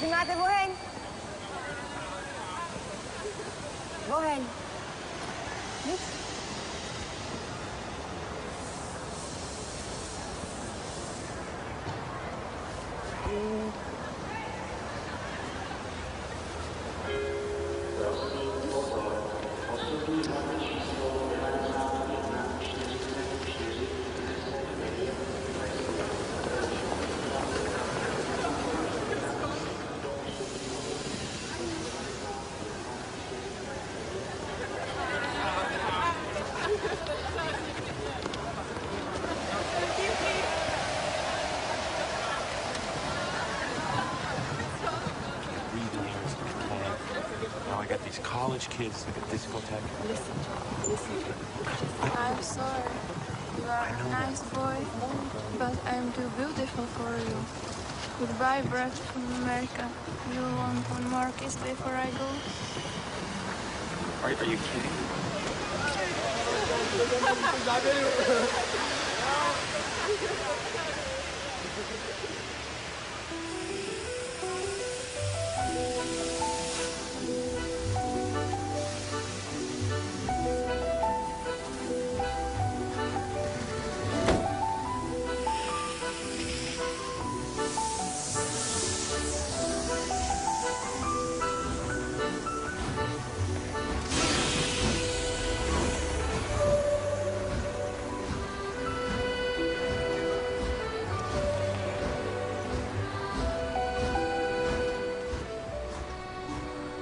Primate, wohin? Wohin? Nichts? Now I got these college kids like a discotheque. Listen. I'm sorry. You are a nice boy, but I'm too beautiful for you. Goodbye, Brad from America. You want one more kiss before I go? Are you kidding?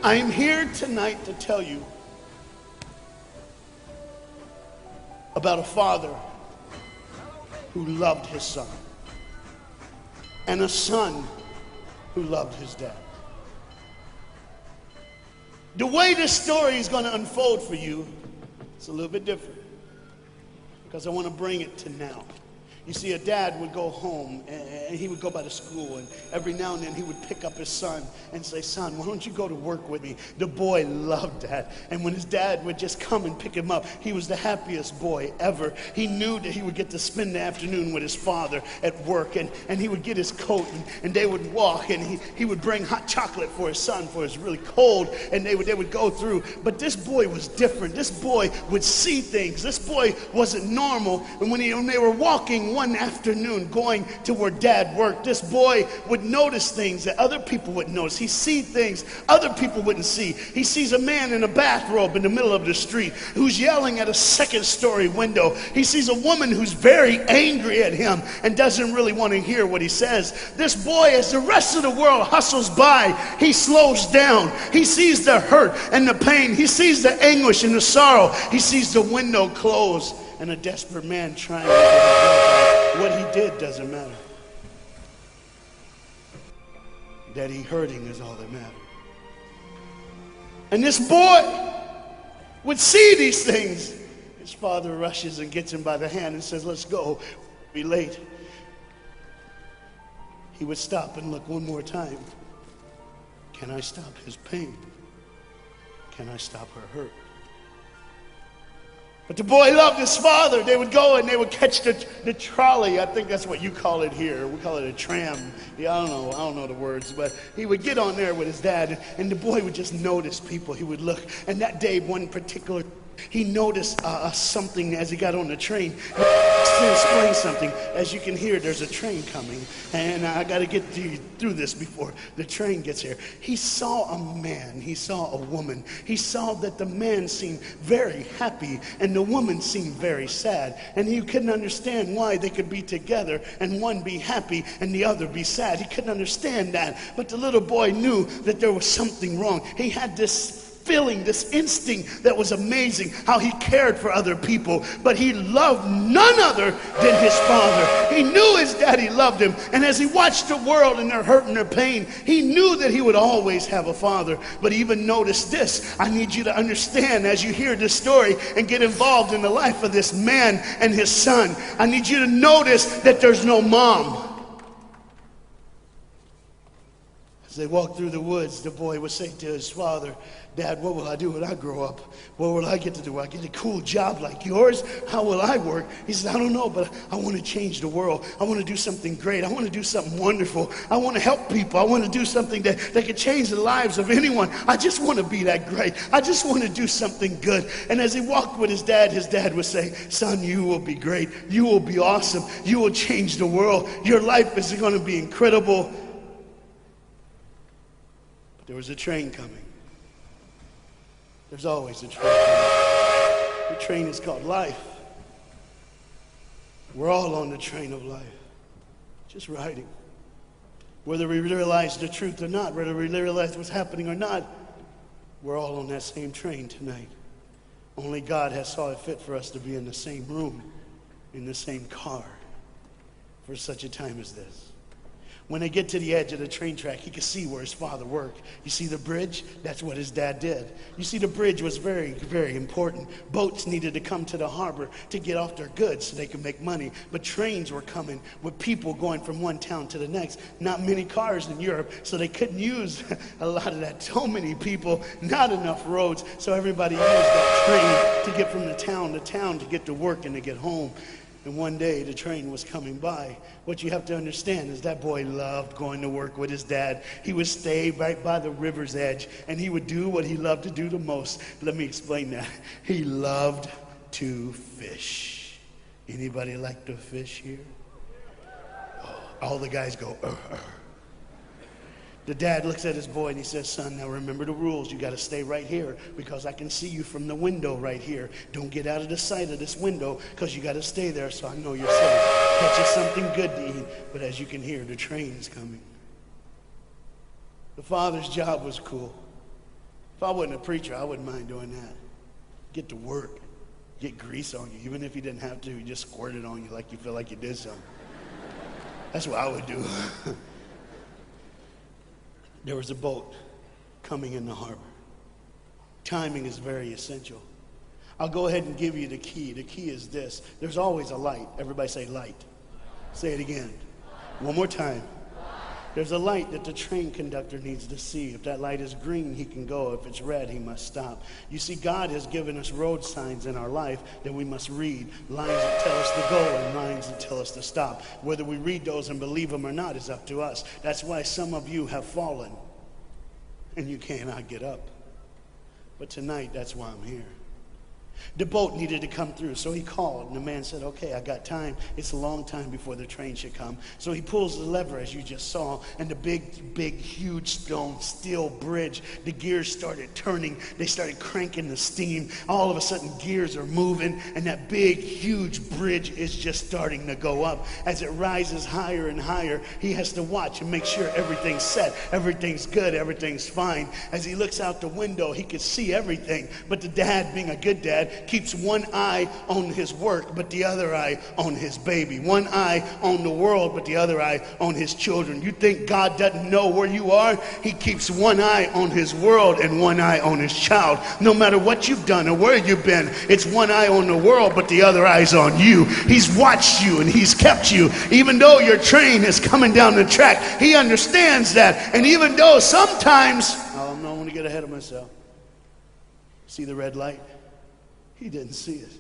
I'm here tonight to tell you about a father who loved his son and a son who loved his dad. The way this story is going to unfold for you, it's a little bit different because I want to bring it to now. You see, a dad would go home and he would go by the school, and every now and then he would pick up his son and say, "Son, why don't you go to work with me?" The boy loved that. And when his dad would just come and pick him up, he was the happiest boy ever. He knew that he would get to spend the afternoon with his father at work, and he would get his coat and they would walk, and he would bring hot chocolate for his son for it's really cold, and they would go through. But this boy was different. This boy would see things. This boy wasn't normal. And when they were walking one afternoon going to where dad worked, this boy would notice things that other people wouldn't notice. He see things other people wouldn't see. He sees a man in a bathrobe in the middle of the street who's yelling at a second-story window. He sees a woman who's very angry at him and doesn't really want to hear what he says. This boy, as the rest of the world hustles by, he slows down. He sees the hurt and the pain. He sees the anguish and the sorrow. He sees the window close and a desperate man trying to get his work out. What he did doesn't matter. That he hurting is all that matters. And this boy would see these things. His father rushes and gets him by the hand and says, "Let's go. We'll be late." He would stop and look one more time. Can I stop his pain? Can I stop her hurt? But the boy loved his father. They would go and they would catch the trolley. I think that's what you call it here. We call it a tram. Yeah, I don't know the words, but he would get on there with his dad, and the boy would just notice people. He would look, and that day, one particular, he noticed something as he got on the train. To explain something, as you can hear, there's a train coming, and I got to get through this before the train gets here. He saw a man, he saw a woman. He saw that the man seemed very happy and the woman seemed very sad, and he couldn't understand why they could be together and one be happy and the other be sad. He couldn't understand that, but the little boy knew that there was something wrong. He had this feeling, this instinct that was amazing, how he cared for other people. But he loved none other than his father. He knew his daddy loved him. And as he watched the world and their hurt and their pain, he knew that he would always have a father. But even notice this. I need you to understand as you hear this story and get involved in the life of this man and his son. I need you to notice that there's no mom. As they walked through the woods, the boy would say to his father, Dad, what will I do when I grow up? What will I get to do? Will I get a cool job like yours? How will I work? He said, I don't know, but I want to change the world. I want to do something great. I want to do something wonderful. I want to help people. I want to do something that could change the lives of anyone. I just want to be that great. I just want to do something good. And as he walked with his dad would say, son, you will be great. You will be awesome. You will change the world. Your life is going to be incredible. But there was a train coming. There's always a train coming. The train is called life. We're all on the train of life, just riding. Whether we realize the truth or not, whether we realize what's happening or not, we're all on that same train tonight. Only God has saw it fit for us to be in the same room, in the same car, for such a time as this. When they get to the edge of the train track, he could see where his father worked. You see the bridge? That's what his dad did. You see, the bridge was very, very important. Boats needed to come to the harbor to get off their goods so they could make money. But trains were coming with people going from one town to the next. Not many cars in Europe, so they couldn't use a lot of that. So many people, not enough roads, so everybody used that train to get from the town to town to get to work and to get home. And one day the train was coming by. What you have to understand is that boy loved going to work with his dad. He would stay right by the river's edge and he would do what he loved to do the most. Let me explain that. He loved to fish. Anybody like to fish here? Oh, all the guys go, The dad looks at his boy and he says, son, now remember the rules. You got to stay right here because I can see you from the window right here. Don't get out of the sight of this window because you got to stay there so I know you're safe. Catch you something good to eat. But as you can hear, the train's coming. The father's job was cool. If I wasn't a preacher, I wouldn't mind doing that. Get to work. Get grease on you. Even if you didn't have to, you just squirt it on you like you feel like you did something. That's what I would do. There was a boat coming in the harbor. Timing is very essential. I'll go ahead and give you the key. The key is this. There's always a light. Everybody say light. Say it again. One more time. There's a light that the train conductor needs to see. If that light is green, he can go. If it's red, he must stop. You see, God has given us road signs in our life that we must read. Lines that tell us to go and lines that tell us to stop. Whether we read those and believe them or not is up to us. That's why some of you have fallen and you cannot get up. But tonight, that's why I'm here. The boat needed to come through, so he called, and the man said, okay, I got time. It's a long time before the train should come. So he pulls the lever, as you just saw, and the big, huge steel bridge, the gears started turning. They started cranking the steam. All of a sudden, gears are moving, and that big, huge bridge is just starting to go up. As it rises higher and higher, he has to watch and make sure everything's set, everything's good, everything's fine. As he looks out the window, he could see everything, but the dad, being a good dad, keeps one eye on his work, but the other eye on his baby. One eye on the world, but the other eye on his children. You think God doesn't know where you are? He keeps one eye on his world and one eye on his child. No matter what you've done or where you've been, it's one eye on the world, but the other eye's on you. He's watched you and he's kept you. Even though your train is coming down the track, he understands that. And even though sometimes, I don't want to get ahead of myself. See the red light? He didn't see it.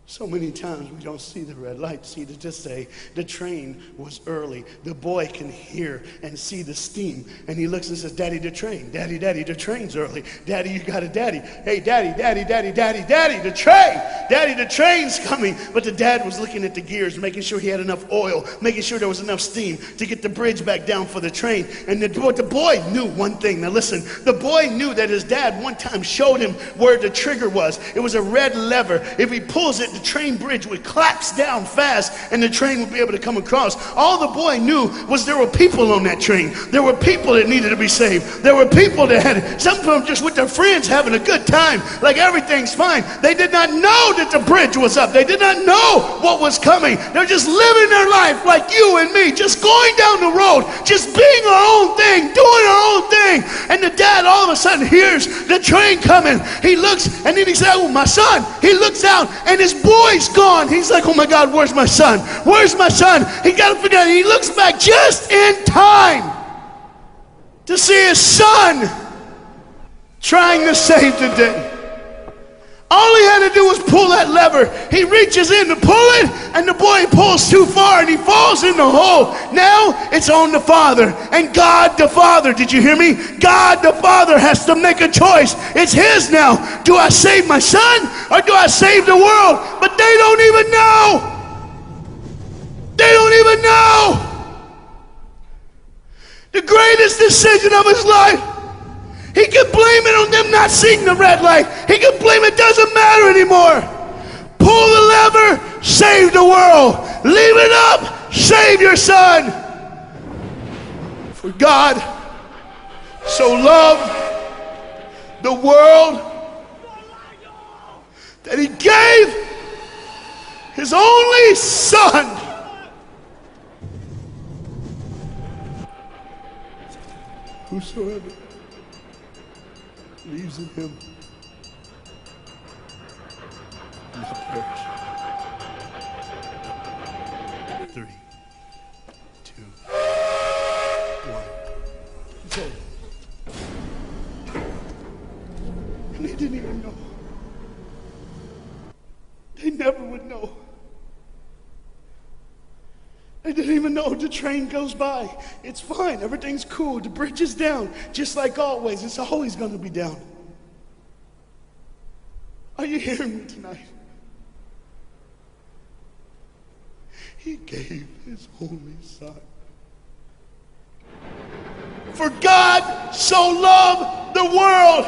So many times we don't see the red light. See, to just say the train was early. The boy can hear and see the steam. And he looks and says, Daddy, the train. Daddy, the train's early. Daddy, you got a daddy. Hey, Daddy, the train. Daddy, the train's coming. But the dad was looking at the gears, making sure he had enough oil, making sure there was enough steam to get the bridge back down for the train. And the boy knew one thing. Now listen, the boy knew that his dad one time showed him where the trigger was. It was a red lever. If he pulls it that the train bridge would collapse down fast and the train would be able to come across. All the boy knew was there were people on that train. There were people that needed to be saved. There were people that had, some of them just with their friends having a good time, like everything's fine. They did not know that the bridge was up. They did not know what was coming. They're just living their life like you and me, just going down the road, just being our own thing, doing our own thing. And the dad all of a sudden hears the train coming. He looks and then he said, oh, my son. He looks out and his boy's gone. He's like, oh my God, where's my son? Where's my son? He got to figure out. He looks back just in time to see his son trying to save the day. All he had to do was pull that lever. He reaches in to pull it, and the boy pulls too far, and he falls in the hole. Now it's on the father. And God the Father, did you hear me? God the Father has to make a choice. It's his now. Do I save my son, or do I save the world? But they don't even know. They don't even know. The greatest decision of his life. He could blame it on them not seeing the red light. He could blame it doesn't matter anymore. Pull the lever, save the world. Leave it up, save your son. For God so loved the world that he gave his only son. Whosoever believes in him will not perish. 3, 2, 1. So, and they didn't even know. They never would know. They didn't even know. The train goes by. It's fine. Everything's cool. The bridge is down. Just like always. It's always going to be down. Are you hearing me tonight? He gave his only son. For God so loved the world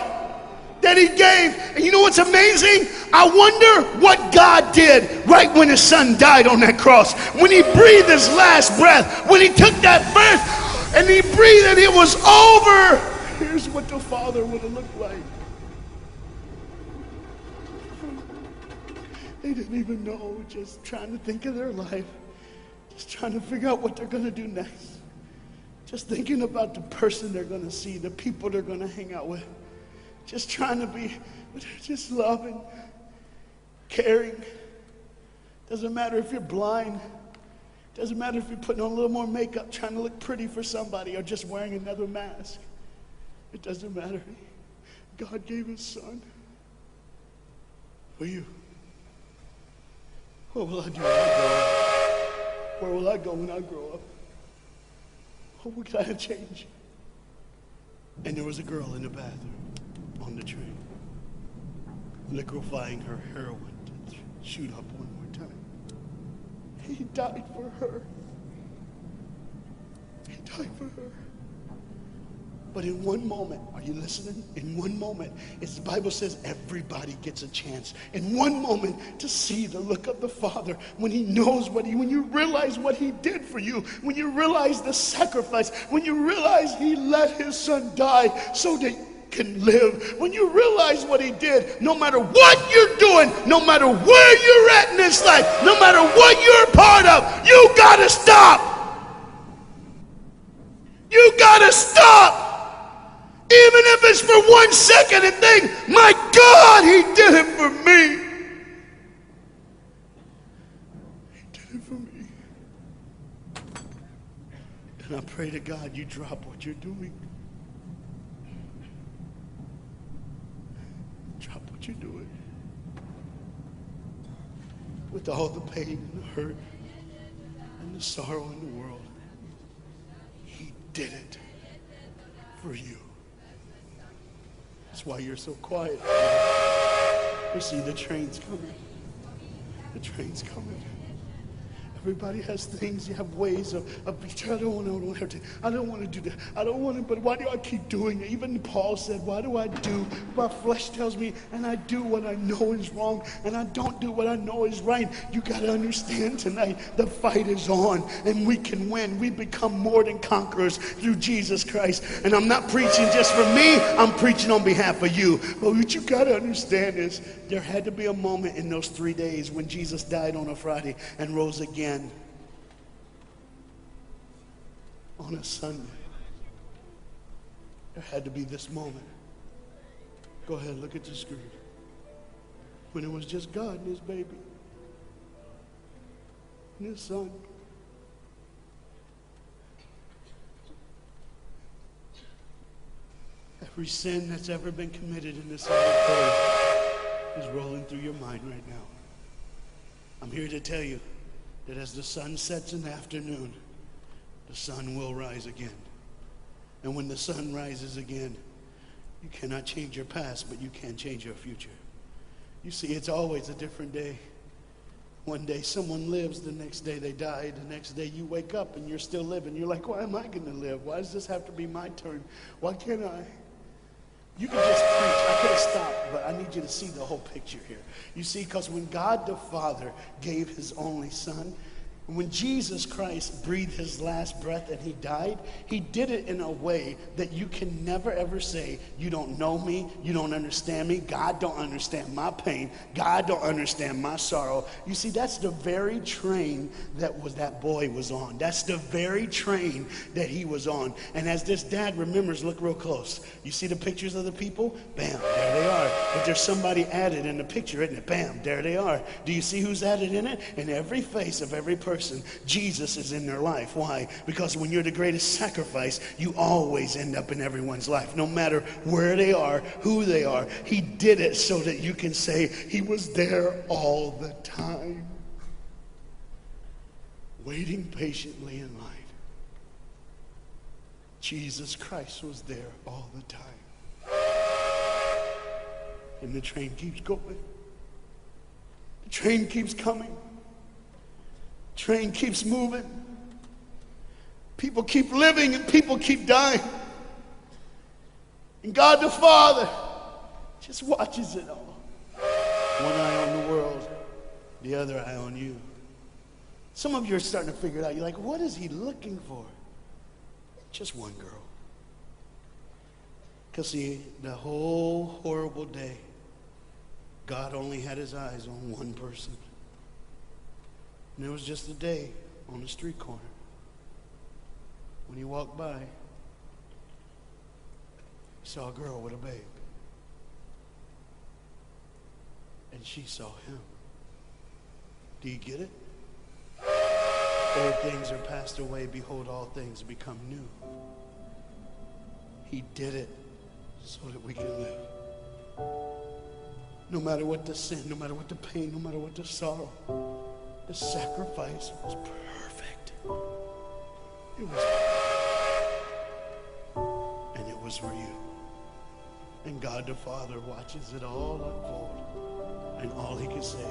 that he gave. And you know what's amazing? I wonder what God did right when his son died on that cross. When he breathed his last breath. When he took that breath and he breathed and it was over. Here's what the Father would have looked like. They didn't even know, just trying to think of their life. Just trying to figure out what they're going to do next. Just thinking about the person they're going to see, the people they're going to hang out with. Just trying to be, just loving, caring. Doesn't matter if you're blind. Doesn't matter if you're putting on a little more makeup, trying to look pretty for somebody, or just wearing another mask. It doesn't matter. God gave his son for you. What will I do when I grow up? Where will I go when I grow up? What can I change? And there was a girl in the bathroom on the train, liquefying her heroin to shoot up one more time. He died for her. He died for her. But in one moment, are you listening? In one moment, as the Bible says, everybody gets a chance. In one moment to see the look of the Father when he knows when you realize what he did for you, when you realize the sacrifice, when you realize he let his son die so that you can live, when you realize what he did, no matter what you're doing, no matter where you're at in this life, no matter what you're a part of, you gotta stop. You gotta stop. Even if it's for 1 second and think, my God, he did it for me. He did it for me. And I pray to God you drop what you're doing. Drop what you're doing. With all the pain and the hurt and the sorrow in the world, he did it for you. That's why you're so quiet. You see, the train's coming. The train's coming. Everybody has things, you have ways of I don't want to do that. I don't want to, but why do I keep doing it? Even Paul said, why do I do? My flesh tells me, and I do what I know is wrong, and I don't do what I know is right. You got to understand tonight, the fight is on, and we can win. We become more than conquerors through Jesus Christ. And I'm not preaching just for me, I'm preaching on behalf of you. But what you got to understand is, there had to be a moment in those 3 days when Jesus died on a Friday and rose again on a Sunday. There had to be this moment. Go ahead, look at the screen. When it was just God and his baby and his son. Every sin that's ever been committed in this earth is rolling through your mind right now. I'm here to tell you that as the sun sets in the afternoon, the sun will rise again. And when the sun rises again, you cannot change your past, but you can change your future. You see, it's always a different day. One day someone lives, the next day they die, the next day you wake up and you're still living. You're like, why am I going to live? Why does this have to be my turn? Why can't I? You can just preach. I could have stopped, but I need you to see the whole picture here. You see, because when God the Father gave his only son, and when Jesus Christ breathed his last breath and he died, he did it in a way that you can never ever say, you don't know me, you don't understand me, God don't understand my pain, God don't understand my sorrow. You see, that's the very train that boy was on. That's the very train that he was on. And as this dad remembers, look real close. You see the pictures of the people? Bam, there they are. But there's somebody added in the picture, isn't it? Bam, there they are. Do you see who's added in it? In every face of every person, Jesus is in their life. Why? Because when you're the greatest sacrifice, you always end up in everyone's life, no matter where they are, who they are. He did it so that you can say he was there all the time, waiting patiently in line. Jesus Christ was there all the time. And the train keeps going. The train keeps coming. Train keeps moving. People keep living and people keep dying. And God the Father just watches it all. One eye on the world, the other eye on you. Some of you are starting to figure it out. You're like, what is he looking for? Just one girl. Because see, the whole horrible day, God only had his eyes on one person. And it was just a day on the street corner. When he walked by, he saw a girl with a babe. And she saw him. Do you get it? Old things are passed away. Behold, all things become new. He did it so that we can live. No matter what the sin, no matter what the pain, no matter what the sorrow, the sacrifice was perfect. It was perfect. And it was for you. And God the Father watches it all unfold. And all he can say